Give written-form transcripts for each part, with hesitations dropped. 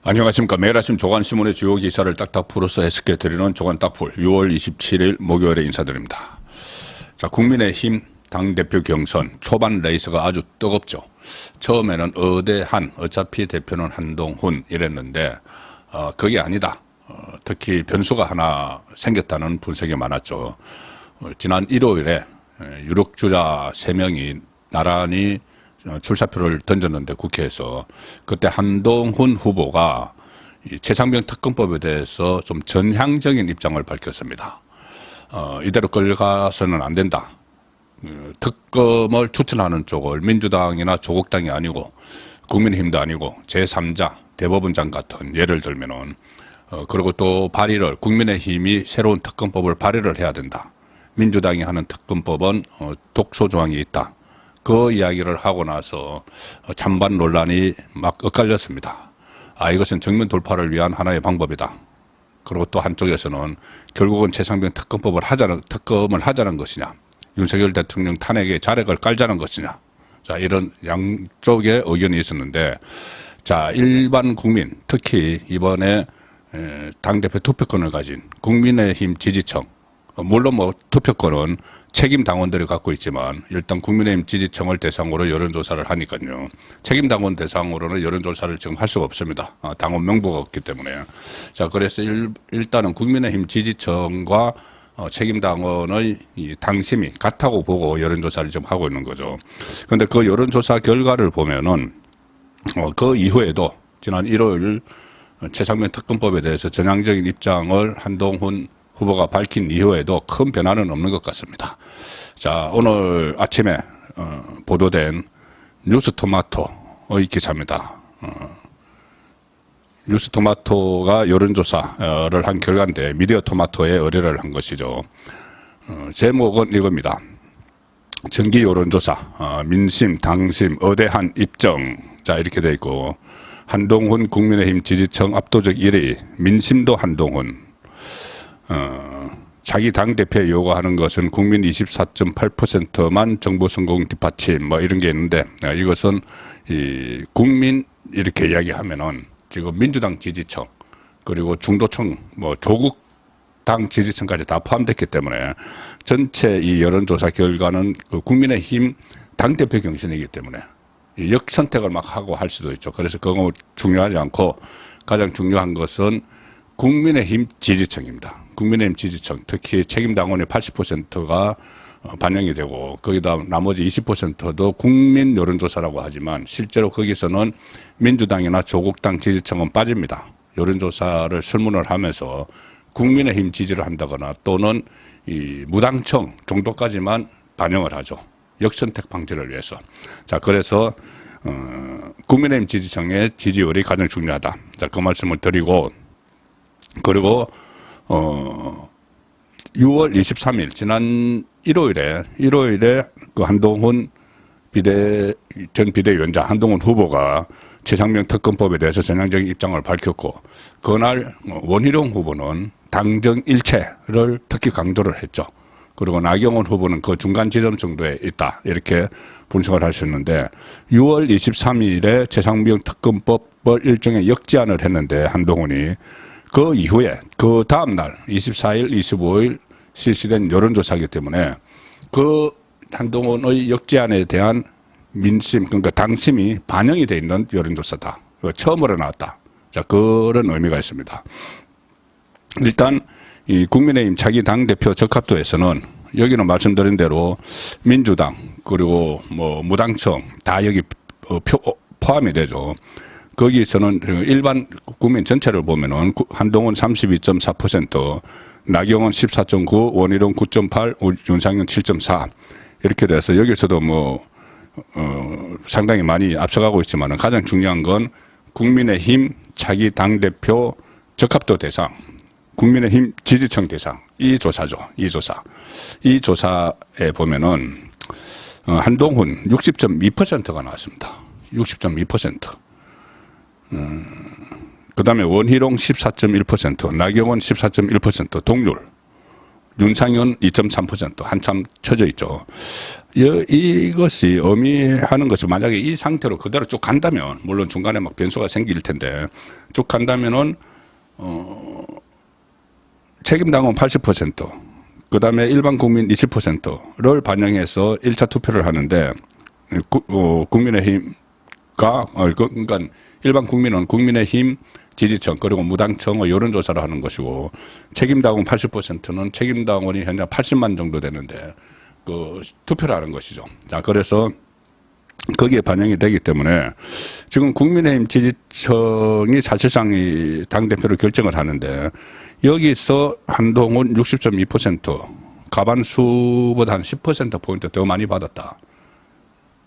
안녕하십니까. 매일 아침 조간신문의 주요 기사를 딱딱 풀어서 해석해드리는 조간딱풀 6월 27일 목요일에 인사드립니다. 자, 국민의힘 당대표 경선 초반 레이스가 아주 뜨겁죠. 처음에는 어대한, 어차피 대표는 한동훈 이랬는데 그게 아니다. 특히 변수가 하나 생겼다는 분석이 많았죠. 지난 일요일에 유력주자 3명이 나란히 출사표를 던졌는데 국회에서 그때 한동훈 후보가 이 최상병 특검법에 대해서 좀 전향적인 입장을 밝혔습니다. 이대로 끌려가서는 안 된다. 특검을 추천하는 쪽을 민주당이나 조국당이 아니고 국민의힘도 아니고 제3자 대법원장 같은 예를 들면은 그리고 또 발의를 국민의힘이 새로운 특검법을 발의를 해야 된다. 민주당이 하는 특검법은 독소 조항이 있다. 그 이야기를 하고 나서 찬반 논란이 막 엇갈렸습니다. 이것은 정면 돌파를 위한 하나의 방법이다. 그리고 또 한쪽에서는 결국은 최상병 특검을 하자는 것이냐, 윤석열 대통령 탄핵에 자력을 깔자는 것이냐, 자, 이런 양쪽의 의견이 있었는데, 자, 일반 국민, 특히 이번에 당대표 투표권을 가진 국민의힘 지지층, 물론 뭐 투표권은 책임 당원들이 갖고 있지만 일단 국민의힘 지지층을 대상으로 여론조사를 하니까요. 책임 당원 대상으로는 여론조사를 지금 할 수가 없습니다. 당원 명부가 없기 때문에. 자, 그래서 일단은 국민의힘 지지층과 책임 당원의 이 당심이 같다고 보고 여론조사를 지금 하고 있는 거죠. 그런데 그 여론조사 결과를 보면은 그 이후에도 지난 1월 최상병 특검법에 대해서 전향적인 입장을 한동훈 후보가 밝힌 이후에도 큰 변화는 없는 것 같습니다. 자, 오늘 아침에 보도된 뉴스토마토의 기사입니다. 뉴스토마토가 여론조사를 한 결과인데 미디어토마토에 의뢰를 한 것이죠. 제목은 이겁니다. 정기 여론조사, 민심, 당심, 어대한 입정. 자, 이렇게 돼 있고 한동훈 국민의힘 지지층 압도적 1위, 민심도 한동훈. 자기 당대표에 요구하는 것은 국민 24.8%만 정부 성공 뒷받침 뭐 이런 게 있는데 이것은 이 국민 이렇게 이야기하면은 지금 민주당 지지층 그리고 중도층 뭐 조국당 지지층까지 다 포함됐기 때문에 전체 이 여론조사 결과는 그 국민의힘 당대표 경선이기 때문에 역선택을 막 하고 할 수도 있죠. 그래서 그거 중요하지 않고 가장 중요한 것은 국민의힘 지지층입니다. 국민의힘 지지층, 특히 책임당원의 80%가 반영이 되고 거기다 나머지 20%도 국민 여론조사라고 하지만 실제로 거기서는 민주당이나 조국당 지지층은 빠집니다. 여론조사를 설문을 하면서 국민의힘 지지를 한다거나 또는 이 무당층 정도까지만 반영을 하죠. 역선택 방지를 위해서. 자, 그래서 국민의힘 지지층의 지지율이 가장 중요하다. 자, 그 말씀을 드리고 그리고 6월 23일 지난 일요일에 그 한동훈 전 비대위원장 한동훈 후보가 최상병 특검법에 대해서 전향적인 입장을 밝혔고 그날 원희룡 후보는 당정 일체를 특히 강조를 했죠. 그리고 나경원 후보는 그 중간 지점 정도에 있다 이렇게 분석을 할 수 있는데 6월 23일에 최상병 특검법을 일종의 역제안을 했는데 한동훈이 그 이후에 그 다음날 24일, 25일 실시된 여론조사이기 때문에 그 한동훈의 역제안에 대한 민심, 그러니까 당심이 반영이 돼 있는 여론조사다. 처음으로 나왔다. 자, 그런 의미가 있습니다. 일단 이 국민의힘 자기 당대표 적합도에서는 여기는 말씀드린 대로 민주당 그리고 뭐 무당층 다 여기 포함이 되죠. 거기서는 일반 국민 전체를 보면은 한동훈 32.4%, 나경원 14.9, 원희룡 9.8, 윤상현 7.4 이렇게 돼서 여기서도 뭐 상당히 많이 앞서가고 있지만은 가장 중요한 건 국민의힘 자기 당대표 적합도 대상, 국민의힘 지지층 대상 이 조사죠. 이 조사에 보면은 한동훈 60.2%가 나왔습니다. 60.2%. 그 다음에 원희룡 14.1%, 나경원 14.1% 동률 윤상현 2.3% 한참 쳐져 있죠. 이것이 의미하는 것이 만약에 이 상태로 그대로 쭉 간다면, 물론 중간에 막 변수가 생길 텐데, 쭉 간다면은, 책임당원 80%, 그 다음에 일반 국민 20%를 반영해서 1차 투표를 하는데, 국민의힘과, 그러니까 일반 국민은 국민의힘 지지층, 그리고 무당층의 여론조사를 하는 것이고, 책임당원 80%는 책임당원이 현재 80만 정도 되는데, 투표를 하는 것이죠. 자, 그래서 거기에 반영이 되기 때문에 지금 국민의힘 지지층이 사실상 이 당대표를 결정을 하는데, 여기서 한동훈 60.2%, 과반수보다 한 10%포인트 더 많이 받았다.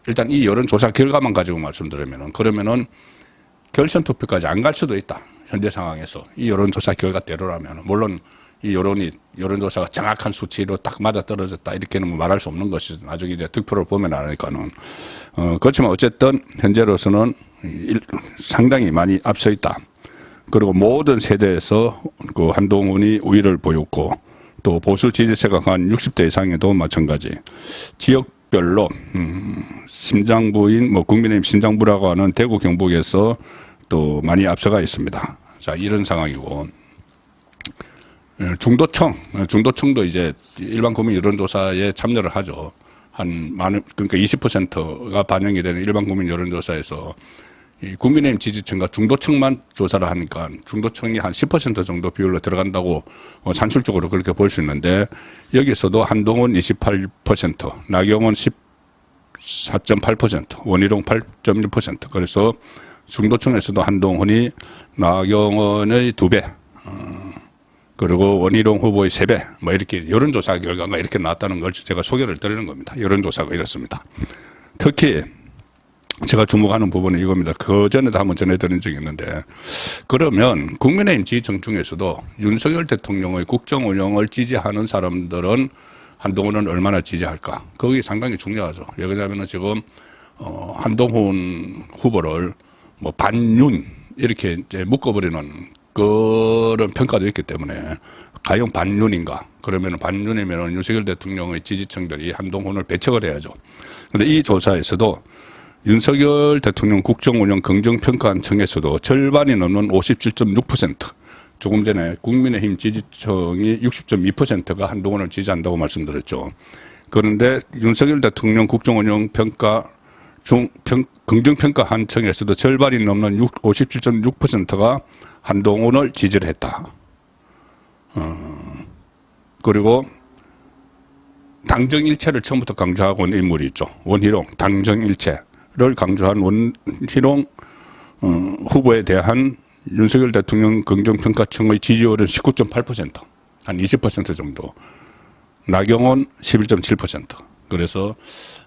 일단 이 여론조사 결과만 가지고 말씀드리면은, 그러면은 결선 투표까지 안 갈 수도 있다. 현재 상황에서. 이 여론조사 결과대로라면. 물론 이 여론조사가 정확한 수치로 딱 맞아 떨어졌다. 이렇게는 말할 수 없는 것이죠. 나중에 이제 득표를 보면 아니까는. 그렇지만 어쨌든 현재로서는 상당히 많이 앞서 있다. 그리고 모든 세대에서 그 한동훈이 우위를 보였고, 또 보수 지지세가 한 60대 이상에도 마찬가지. 지역별로 심장부인 국민의힘 심장부라고 하는 대구 경북에서 또 많이 앞서가 있습니다. 자, 이런 상황이고, 중도층도 이제 일반 국민 여론조사에 참여를 하죠. 그러니까 20%가 반영이 되는 일반 국민 여론조사에서 이 국민의힘 지지층과 중도층만 조사를 하니까 중도층이 한 10% 정도 비율로 들어간다고 산술적으로 그렇게 볼 수 있는데, 여기서도 한동훈 28%, 나경원 14.8%, 원희룡 8.1%. 그래서 중도층에서도 한동훈이 나경원의 2배, 그리고 원희룡 후보의 3배, 이렇게 여론조사 결과가 이렇게 나왔다는 걸 제가 소개를 드리는 겁니다. 여론조사가 이렇습니다. 특히 제가 주목하는 부분은 이겁니다. 그 전에도 한번 전해드린 적이 있는데, 그러면 국민의힘 지지층 중에서도 윤석열 대통령의 국정 운영을 지지하는 사람들은 한동훈은 얼마나 지지할까? 그게 상당히 중요하죠. 왜냐하면 지금 한동훈 후보를 반윤 이렇게 이제 묶어버리는 그런 평가도 있기 때문에, 과연 반윤인가? 그러면 반윤이면 윤석열 대통령의 지지층들이 한동훈을 배척을 해야죠. 그런데 이 조사에서도 윤석열 대통령 국정운영 긍정평가한 층에서도 절반이 넘는 57.6%, 조금 전에 국민의힘 지지층이 60.2%가 한동훈을 지지한다고 말씀드렸죠. 그런데 윤석열 대통령 국정운영 긍정평가한 층에서도 절반이 넘는 57.6%가 한동훈을 지지를 했다. 그리고 당정일체를 처음부터 강조하고 있는 인물이 있죠. 원희룡, 당정일체를 강조한 원희룡 후보에 대한 윤석열 대통령 긍정평가층의 지지율은 19.8%, 한 20% 정도. 나경원 11.7%. 그래서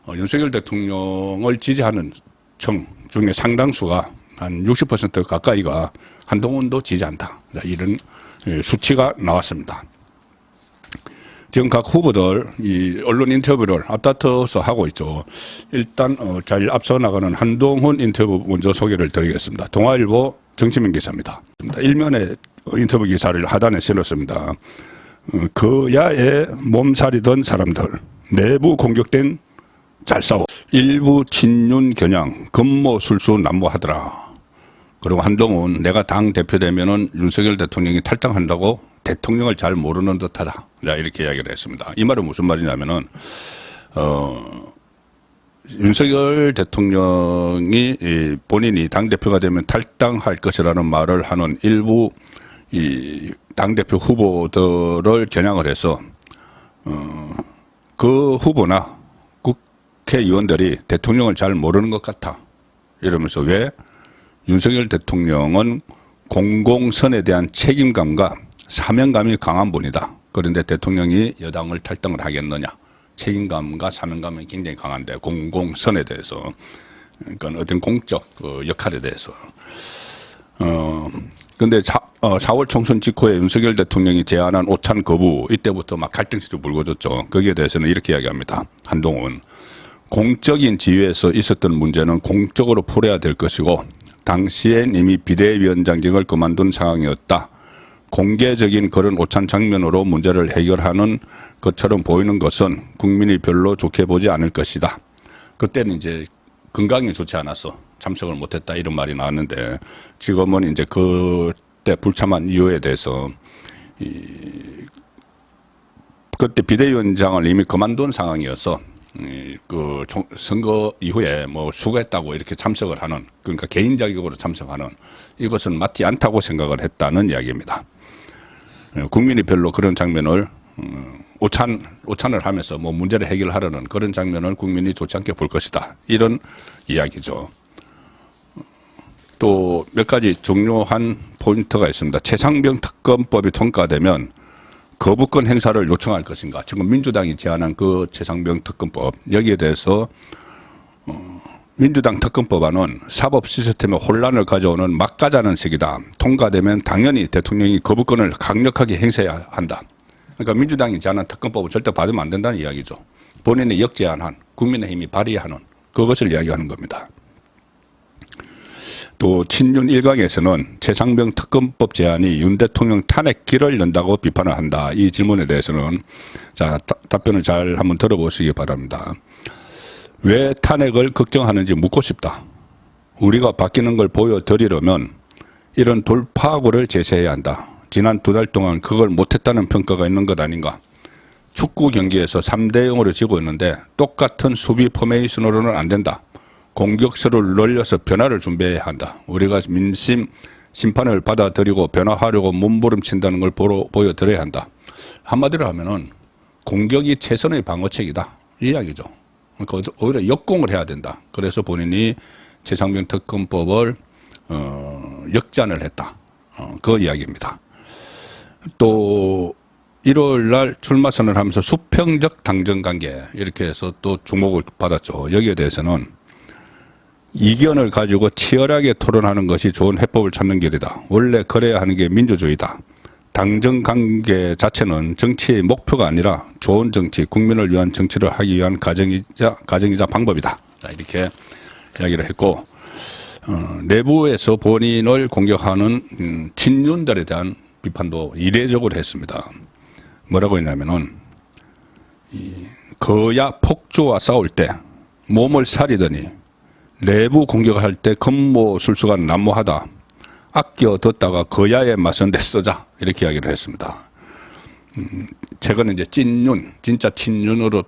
윤석열 대통령을 지지하는 층 중에 상당수가 한 60% 가까이가 한동훈도 지지한다. 이런 수치가 나왔습니다. 지금 각 후보들 이 언론 인터뷰를 앞다퉈서 하고 있죠. 일단 잘 앞서 나가는 한동훈 인터뷰 먼저 소개를 드리겠습니다. 동아일보 정치민 기사입니다. 일면에 인터뷰 기사를 하단에 실었습니다. 그야에 몸살이던 사람들, 내부 공격된 잘 싸워. 일부 친윤 겨냥, 금모술수 난무하더라. 그리고 한동훈, 내가 당 대표 되면은 윤석열 대통령이 탈당한다고 대통령을 잘 모르는 듯하다. 이렇게 이야기를 했습니다. 이 말은 무슨 말이냐면은 윤석열 대통령이 본인이 당 대표가 되면 탈당할 것이라는 말을 하는 일부 이 당 대표 후보들을 겨냥을 해서 그 후보나 국회의원들이 대통령을 잘 모르는 것 같아. 이러면서 왜 윤석열 대통령은 공공선에 대한 책임감과 사명감이 강한 분이다. 그런데 대통령이 여당을 탈당을 하겠느냐. 책임감과 사명감이 굉장히 강한데 공공선에 대해서, 그러니까 어떤 공적 역할에 대해서. 근데 4월 총선 직후에 윤석열 대통령이 제안한 오찬 거부, 이때부터 막 갈등실이 불거졌죠. 거기에 대해서는 이렇게 이야기합니다. 한동훈. 공적인 지위에서 있었던 문제는 공적으로 풀어야 될 것이고, 당시엔 이미 비대위원장직을 그만둔 상황이었다. 공개적인 그런 오찬 장면으로 문제를 해결하는 것처럼 보이는 것은 국민이 별로 좋게 보지 않을 것이다. 그때는 이제 건강이 좋지 않아서 참석을 못했다 이런 말이 나왔는데 지금은 이제 그때 불참한 이유에 대해서 그때 비대위원장을 이미 그만둔 상황이어서 그 선거 이후에 뭐 수고했다고 이렇게 참석을 하는 그러니까 개인 자격으로 참석하는 이것은 맞지 않다고 생각을 했다는 이야기입니다. 국민이 별로 그런 장면을 오찬을 하면서 뭐 문제를 해결하려는 그런 장면을 국민이 좋지 않게 볼 것이다. 이런 이야기죠. 또 몇 가지 중요한 포인트가 있습니다. 최상병 특검법이 통과되면 거부권 행사를 요청할 것인가. 지금 민주당이 제안한 그 최상병 특검법 여기에 대해서 민주당 특검법안은 사법 시스템에 혼란을 가져오는 막가자는 식이다. 통과되면 당연히 대통령이 거부권을 강력하게 행사해야 한다. 그러니까 민주당이 제안한 특검법을 절대 받으면 안 된다는 이야기죠. 본인이 역제안한 국민의힘이 발의하는 그것을 이야기하는 겁니다. 또 친윤 일각에서는 최상병 특검법 제안이 윤 대통령 탄핵 길을 연다고 비판을 한다. 이 질문에 대해서는 자 답변을 잘 한번 들어보시기 바랍니다. 왜 탄핵을 걱정하는지 묻고 싶다. 우리가 바뀌는 걸 보여드리려면 이런 돌파구를 제시해야 한다. 지난 2달 동안 그걸 못했다는 평가가 있는 것 아닌가. 축구 경기에서 3대0으로 지고 있는데 똑같은 수비 포메이션으로는 안 된다. 공격수를 늘려서 변화를 준비해야 한다. 우리가 민심 심판을 받아들이고 변화하려고 몸부림친다는 걸 보여드려야 한다. 한마디로 하면은 공격이 최선의 방어책이다. 이 이야기죠. 그러니까 오히려 역공을 해야 된다. 그래서 본인이 최상병 특검법을 역제안을 했다. 그 이야기입니다. 또 1월 날 출마 선언을 하면서 수평적 당정관계 이렇게 해서 또 주목을 받았죠. 여기에 대해서는 이견을 가지고 치열하게 토론하는 것이 좋은 해법을 찾는 길이다. 원래 그래야 하는 게 민주주의다. 당정관계 자체는 정치의 목표가 아니라 좋은 정치, 국민을 위한 정치를 하기 위한 과정이자 방법이다. 자, 이렇게 이야기를 했고 내부에서 본인을 공격하는 친윤들에 대한 비판도 이례적으로 했습니다. 뭐라고 했냐면은 거야 폭주와 싸울 때 몸을 사리더니 내부 공격할 때 건모술수가 난무하다. 아껴 뒀다가 거야의 맛은 내쓰자. 이렇게 이야기를 했습니다. 최근에 이제 찐윤, 진짜 친윤으로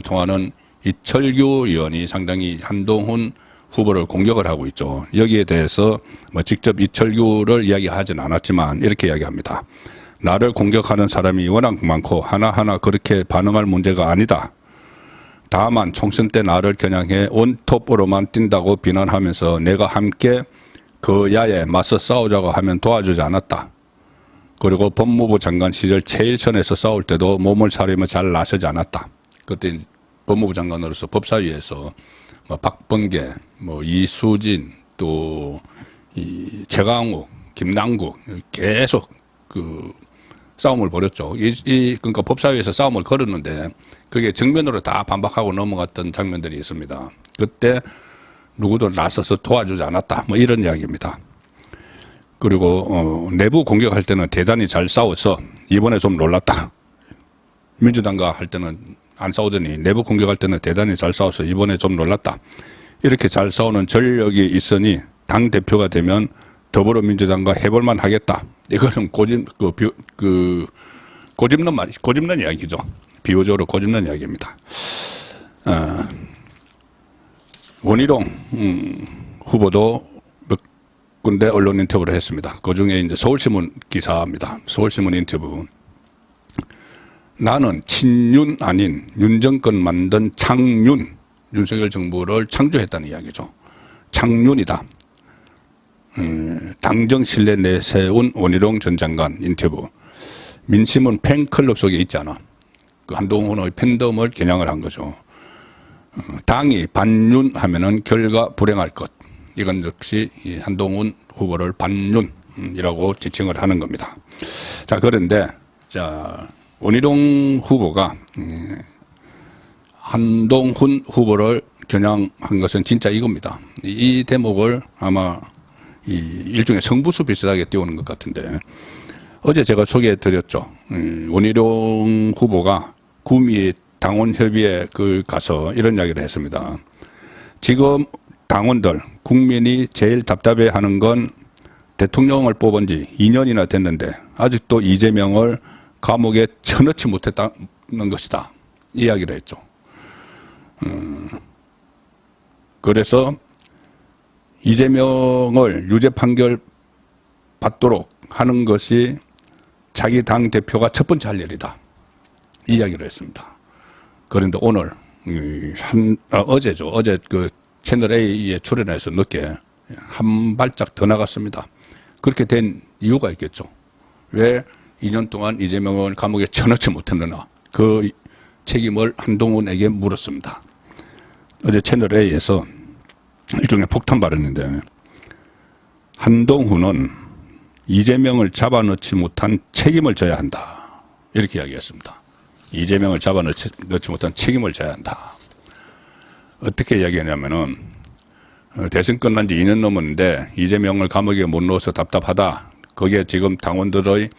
통하는 이철규 의원이 상당히 한동훈 후보를 공격을 하고 있죠. 여기에 대해서 뭐 직접 이철규를 이야기하진 않았지만 이렇게 이야기합니다. 나를 공격하는 사람이 워낙 많고 하나하나 그렇게 반응할 문제가 아니다. 다만 총선 때 나를 겨냥해 원톱으로만 뛴다고 비난하면서 내가 함께 그 야에 맞서 싸우자고 하면 도와주지 않았다. 그리고 법무부 장관 시절 최일선에서 싸울 때도 몸을 사리며 잘 나서지 않았다. 그때 법무부 장관으로서 법사위에서 뭐 박범계, 뭐 이수진, 또 이 최강욱, 김남국 계속 그 싸움을 벌였죠. 그러니까 법사위에서 싸움을 걸었는데 그게 정면으로 다 반박하고 넘어갔던 장면들이 있습니다. 그때 누구도 나서서 도와주지 않았다. 뭐 이런 이야기입니다. 그리고 내부 공격할 때는 대단히 잘 싸워서 이번에 좀 놀랐다. 민주당과 할 때는 안 싸우더니 내부 공격할 때는 대단히 잘 싸워서 이번에 좀 놀랐다. 이렇게 잘 싸우는 전력이 있으니 당 대표가 되면 더불어민주당과 해볼만 하겠다. 이거는 고집는 이야기죠. 비유적으로 고집는 이야기입니다. 원희룡 후보도 몇 군데 언론 인터뷰를 했습니다. 그 중에 이제 서울신문 기사입니다. 서울신문 인터뷰. 나는 친윤 아닌 윤 정권 만든 창윤, 윤석열 정부를 창조했다는 이야기죠. 창윤이다. 당정 신뢰 내세운 원희룡 전 장관 인터뷰. 민심은 팬클럽 속에 있지 않아. 그 한동훈의 팬덤을 겨냥을 한 거죠. 당이 반윤하면은 결과 불행할 것. 이건 역시 한동훈 후보를 반윤이라고 지칭을 하는 겁니다. 자, 그런데 자 원희룡 후보가 한동훈 후보를 겨냥한 것은 진짜 이겁니다. 이 대목을 아마 일종의 성부수 비슷하게 띄우는 것 같은데 어제 제가 소개해 드렸죠. 원희룡 후보가 구미 당원협의회 가서 이런 이야기를 했습니다. 지금 당원들, 국민이 제일 답답해하는 건 대통령을 뽑은 지 2년이나 됐는데 아직도 이재명을 감옥에 쳐넣지 못했다는 것이다. 이야기를 했죠. 그래서 이재명을 유죄 판결 받도록 하는 것이 자기 당 대표가 첫 번째 할 일이다. 이야기를 했습니다. 그런데 오늘 어제죠. 어제 채널 A에 출연해서 늦게 한 발짝 더 나갔습니다. 그렇게 된 이유가 있겠죠. 왜 2년 동안 이재명을 감옥에 쳐넣지 못했느냐. 그 책임을 한동훈에게 물었습니다. 어제 채널 A에서 일종의 폭탄 발언인데 한동훈은 이재명을 잡아넣지 못한 책임을 져야 한다. 이렇게 이야기했습니다. 이재명을 잡아넣지 못한 책임을 져야 한다. 어떻게 이야기하냐면은 대선 끝난 지 2년 넘었는데 이재명을 감옥에 못 넣어서 답답하다. 그게 지금 당원들의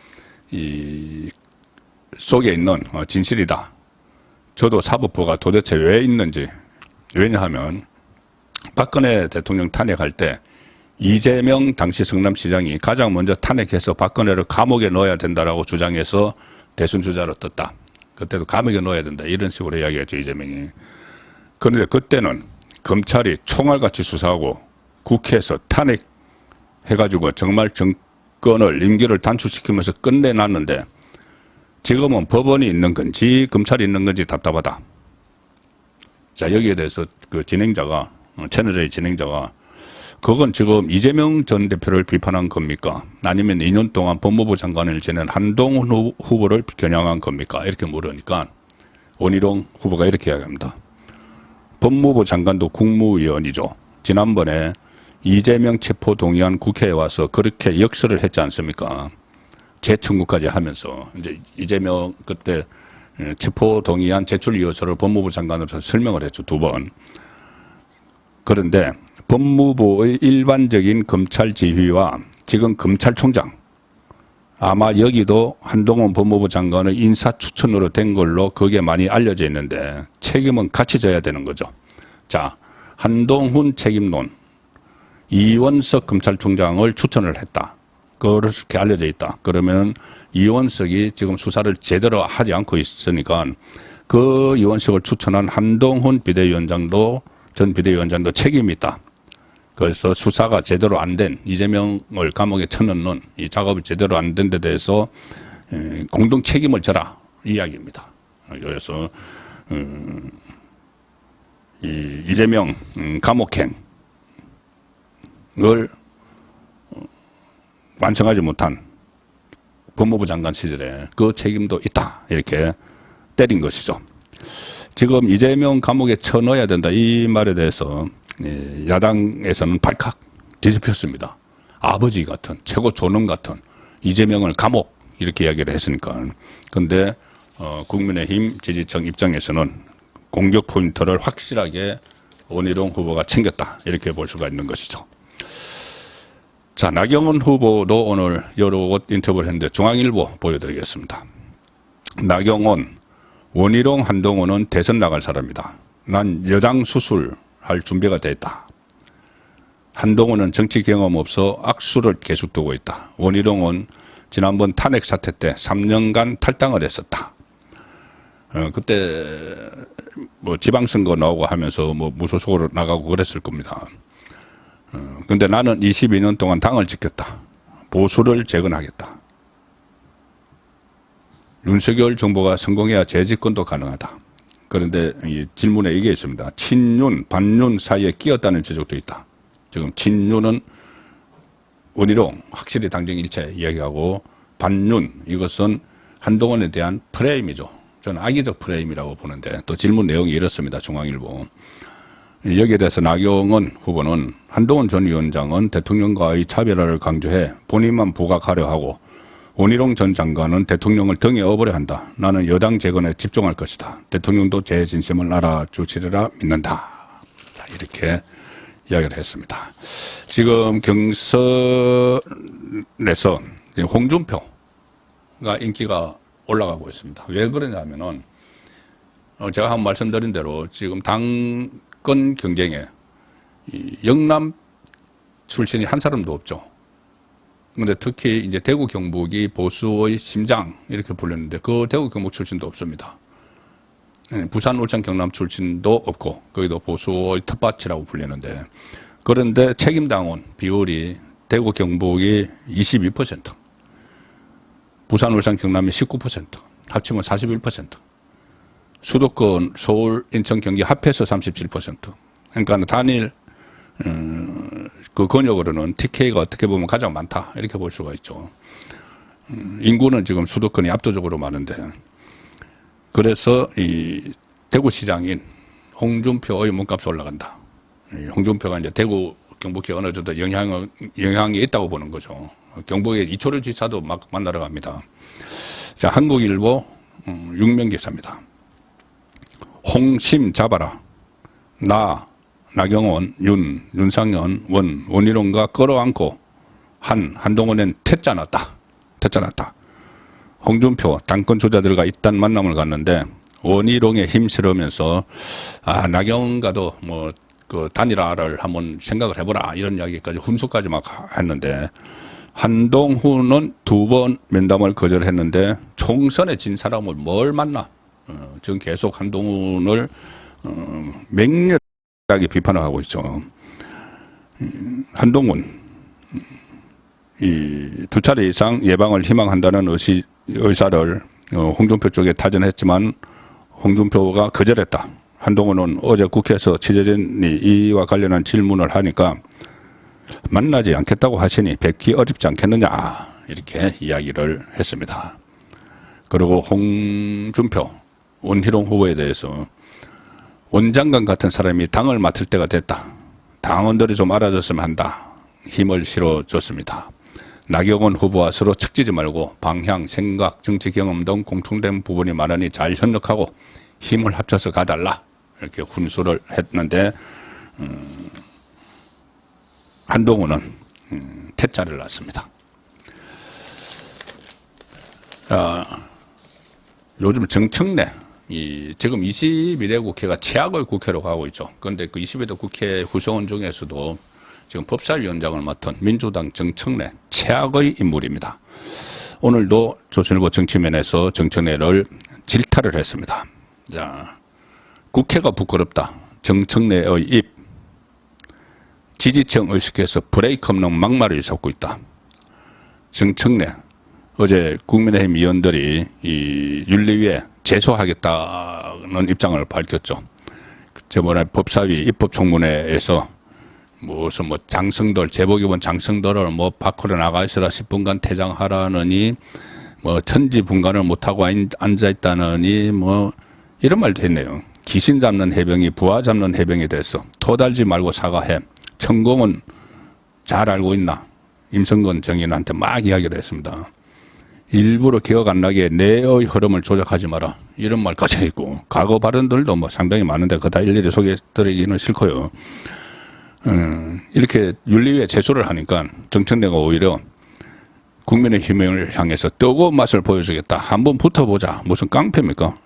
속에 있는 진실이다. 저도 사법부가 도대체 왜 있는지. 왜냐하면 박근혜 대통령 탄핵할 때 이재명 당시 성남시장이 가장 먼저 탄핵해서 박근혜를 감옥에 넣어야 된다라고 주장해서 대선 주자로 떴다. 그때도 감옥에 넣어야 된다. 이런 식으로 이야기했죠, 이재명이. 그런데 그때는 검찰이 총알같이 수사하고 국회에서 탄핵해가지고 정말 정권을 임기를 단축시키면서 끝내놨는데 지금은 법원이 있는 건지 검찰이 있는 건지 답답하다. 자, 여기에 대해서 진행자가, 채널의 진행자가 그건 지금 이재명 전 대표를 비판한 겁니까? 아니면 2년 동안 법무부 장관을 지낸 한동훈 후보를 겨냥한 겁니까? 이렇게 물으니까 원희룡 후보가 이렇게 이야기합니다. 법무부 장관도 국무위원이죠. 지난번에 이재명 체포 동의안 국회에 와서 그렇게 역설을 했지 않습니까? 재청구까지 하면서 이제 이재명 그때 체포 동의안 제출 이유서를 법무부 장관으로서 설명을 했죠. 2번. 그런데 법무부의 일반적인 검찰 지휘와 지금 검찰총장 아마 여기도 한동훈 법무부 장관의 인사 추천으로 된 걸로 그게 많이 알려져 있는데 책임은 같이 져야 되는 거죠. 자, 한동훈 책임론 이원석 검찰총장을 추천을 했다. 그렇게 알려져 있다. 그러면 이원석이 지금 수사를 제대로 하지 않고 있으니까 그 이원석을 추천한 한동훈 비대위원장도 전 비대위원장도 책임이 있다. 그래서 수사가 제대로 안 된 이재명을 감옥에 쳐넣는 이 작업이 제대로 안 된 데 대해서 공동 책임을 져라 이 이야기입니다. 그래서 이재명 감옥행을 완성하지 못한 법무부 장관 시절에 그 책임도 있다 이렇게 때린 것이죠. 지금 이재명 감옥에 쳐넣어야 된다 이 말에 대해서 야당에서는 발칵 뒤집혔습니다. 아버지 같은 최고 존엄 같은 이재명을 감옥 이렇게 이야기를 했으니까. 그런데 국민의힘 지지층 입장에서는 공격 포인트를 확실하게 원희룡 후보가 챙겼다 이렇게 볼 수가 있는 것이죠. 자, 나경원 후보도 오늘 여러 곳 인터뷰를 했는데 중앙일보 보여드리겠습니다. 나경원, 원희룡, 한동훈은 대선 나갈 사람이다. 난 여당 수술할 준비가 돼 있다. 한동훈은 정치 경험 없어 악수를 계속 두고 있다. 원희룡은 지난번 탄핵 사태 때 3년간 탈당을 했었다. 그때 뭐 지방선거 나오고 하면서 뭐 무소속으로 나가고 그랬을 겁니다. 근데 나는 22년 동안 당을 지켰다. 보수를 재건하겠다. 윤석열 정부가 성공해야 재집권도 가능하다. 그런데 이 질문에 이게 있습니다. 친윤, 반윤 사이에 끼었다는 지적도 있다. 지금 친윤은 원희룡 확실히 당정 일체 이야기하고 반윤 이것은 한동훈에 대한 프레임이죠. 저는 악의적 프레임이라고 보는데 또 질문 내용이 이렇습니다. 중앙일보. 여기에 대해서 나경원 후보는 한동훈 전 위원장은 대통령과의 차별화를 강조해 본인만 부각하려 하고 원희룡 전 장관은 대통령을 등에 업으려 한다. 나는 여당 재건에 집중할 것이다. 대통령도 제 진심을 알아주시리라 믿는다. 자, 이렇게 이야기를 했습니다. 지금 경선에서 홍준표 후보가 인기가 올라가고 있습니다. 왜 그러냐면은 제가 한번 말씀드린 대로 지금 당권 경쟁에 이 영남 출신이 한 사람도 없죠. 근데 특히 이제 대구 경북이 보수의 심장 이렇게 불렸는데 그 대구 경북 출신도 없습니다. 부산 울산 경남 출신도 없고 거기도 보수의 텃밭이라고 불리는데 그런데 책임당원 비율이 대구 경북이 22%, 부산 울산 경남이 19%, 합치면 41%, 수도권 서울 인천 경기 합해서 37%. 그러니까 단일 그 권역으로는 TK가 어떻게 보면 가장 많다 이렇게 볼 수가 있죠. 인구는 지금 수도권이 압도적으로 많은데 그래서 이 대구시장인 홍준표의 몸값이 올라간다. 홍준표가 이제 대구 경북에 어느 정도 영향이 있다고 보는 거죠. 경북에 이철우 지사도 막 만나러 갑니다. 자, 한국일보 육면 기사입니다. 홍심 잡아라. 나경원, 윤상현, 원희룡과 끌어안고 한동훈엔 퇴짜 났다. 홍준표 당권 주자들과 이딴 만남을 갔는데 원희룡에 힘실으면서 나경원과도 뭐 그 단일화를 한번 생각을 해보라 이런 이야기까지 훈수까지 막 했는데 한동훈은 2번 면담을 거절했는데 총선에 진 사람을 뭘 만나? 지금 계속 한동훈을 맹렬하게 비판을 하고 있죠. 한동훈 이 2차례 이상 예방을 희망한다는 의사를 홍준표 쪽에 타전했지만 홍준표가 거절했다. 한동훈은 어제 국회에서 취재진이 이와 관련한 질문을 하니까 만나지 않겠다고 하시니 뵙기 어렵지 않겠느냐 이렇게 이야기를 했습니다. 그리고 홍준표, 원희룡 후보에 대해서 원장관 같은 사람이 당을 맡을 때가 됐다. 당원들이 좀 알아줬으면 한다. 힘을 실어줬습니다. 나경원 후보와 서로 척지지 말고 방향, 생각, 정치 경험 등 공통된 부분이 많으니 잘 협력하고 힘을 합쳐서 가달라. 이렇게 훈수를 했는데 한동훈은 퇴짜를 났습니다. 요즘 정청래 지금 22대 국회가 최악의 국회로 가고 있죠. 그런데 그 22대 국회 구성원 중에서도 지금 법사위원장을 맡은 민주당 정청래 최악의 인물입니다. 오늘도 조선일보 정치면에서 정청래를 질타를 했습니다. 자, 국회가 부끄럽다. 정청래의 입. 지지층 의식해서 브레이크 없는 막말을 잡고 있다. 정청래. 어제 국민의힘 의원들이 이 윤리위에 제소하겠다는 입장을 밝혔죠. 저번에 법사위 입법청문회에서 무슨 뭐 장성들, 제복 입은 장성들을 뭐 밖으로 나가 있으라 10분간 퇴장하라느니 뭐 천지분간을 못하고 앉아있다느니 뭐 이런 말도 했네요. 귀신 잡는 해병이 부하 잡는 해병이 됐어. 토달지 말고 사과해. 천공은 잘 알고 있나? 임성근 정의원한테 막 이야기를 했습니다. 일부러 기억 안 나게 내의 흐름을 조작하지 마라. 이런 말까지 있고 과거 발언들도 뭐 상당히 많은데 그거 다 일일이 소개해드리기는 싫고요. 이렇게 윤리위에 제소를 하니까 정청래가 오히려 국민의힘을 향해서 뜨거운 맛을 보여주겠다. 한번 붙어보자. 무슨 깡패입니까?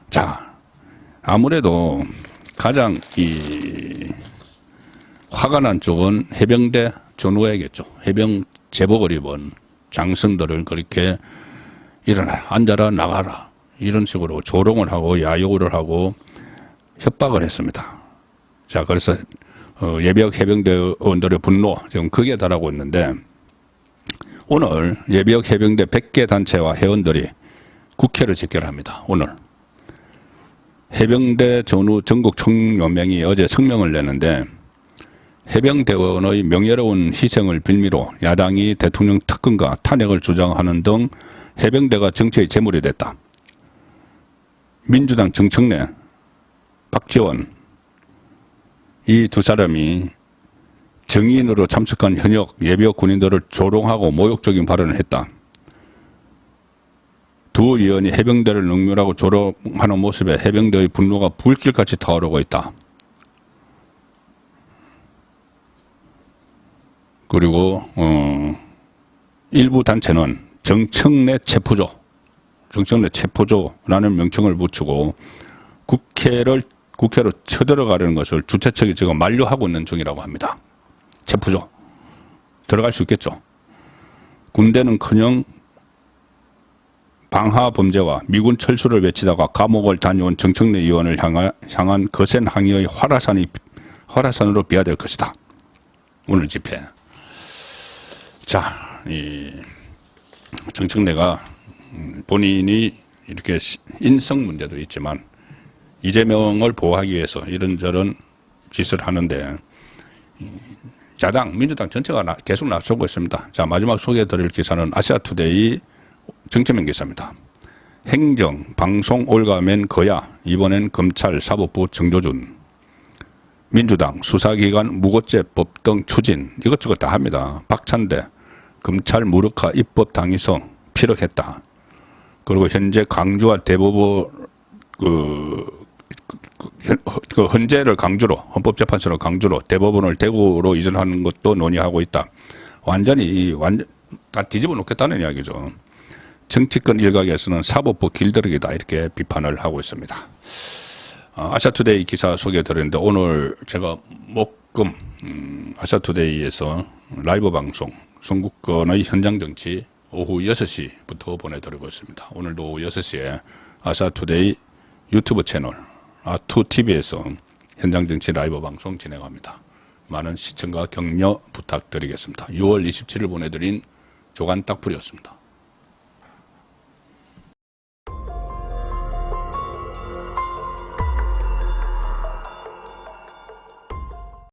자, 아무래도 가장 화가 난 쪽은 해병대 전우회겠죠. 해병 제복을 입은 장성들을 그렇게 일어나, 앉아라, 나가라. 이런 식으로 조롱을 하고 야욕을 하고 협박을 했습니다. 자, 그래서 예비역 해병대 의원들의 분노, 지금 극에 달하고 있는데 오늘 예비역 해병대 100개 단체와 회원들이 국회를 직결합니다. 오늘. 해병대 전후 전국 총연맹이 어제 성명을 내는데 해병대원의 명예로운 희생을 빌미로 야당이 대통령 특검과 탄핵을 주장하는 등 해병대가 정치의 재물이 됐다. 민주당 정청래, 박지원 이 두 사람이 정의인으로 참석한 현역 예비역 군인들을 조롱하고 모욕적인 발언을 했다. 두 의원이 해병대를 능멸하고 조롱하는 모습에 해병대의 분노가 불길같이 타오르고 있다. 그리고 일부 단체는 정청래 체포조, 정청래 체포조라는 명칭을 붙이고 국회로 쳐들어가려는 것을 주최 측이 지금 만료하고 있는 중이라고 합니다. 체포조. 들어갈 수 있겠죠. 군대는커녕 방화 범죄와 미군 철수를 외치다가 감옥을 다녀온 정청래 의원을 향한 거센 항의의 화라산으로 비화될 것이다. 오늘 집회. 자, 이 정청래가 본인이 이렇게 인성 문제도 있지만 이재명을 보호하기 위해서 이런저런 짓을 하는데 야당, 민주당 전체가 계속 나서고 있습니다. 자, 마지막 소개해드릴 기사는 아시아투데이 정체면 기사입니다. 행정, 방송 올가맨 거야. 이번엔 검찰 사법부 정조준. 민주당 수사기관 무고죄법 등 추진. 이것저것 다 합니다. 박찬대 검찰 무력화 입법 당위성 피력했다. 그리고 현재 강주와 대법원 그 헌재를 강주로, 헌법재판소를 강주로, 대법원을 대구로 이전하는 것도 논의하고 있다. 완전히 다 뒤집어 놓겠다는 이야기죠. 정치권 일각에서는 사법부 길들이기다 이렇게 비판을 하고 있습니다. 아시아투데이 기사 소개해드렸는데 오늘 제가 목금 아시아투데이에서 라이브 방송 선거권의 현장 정치 오후 6시부터 보내드리고 있습니다. 오늘도 오후 6시에 아시아투데이 유튜브 채널 아투TV에서 현장 정치 라이브 방송 진행합니다. 많은 시청과 격려 부탁드리겠습니다. 6월 27일 보내드린 조간 딱풀이었습니다.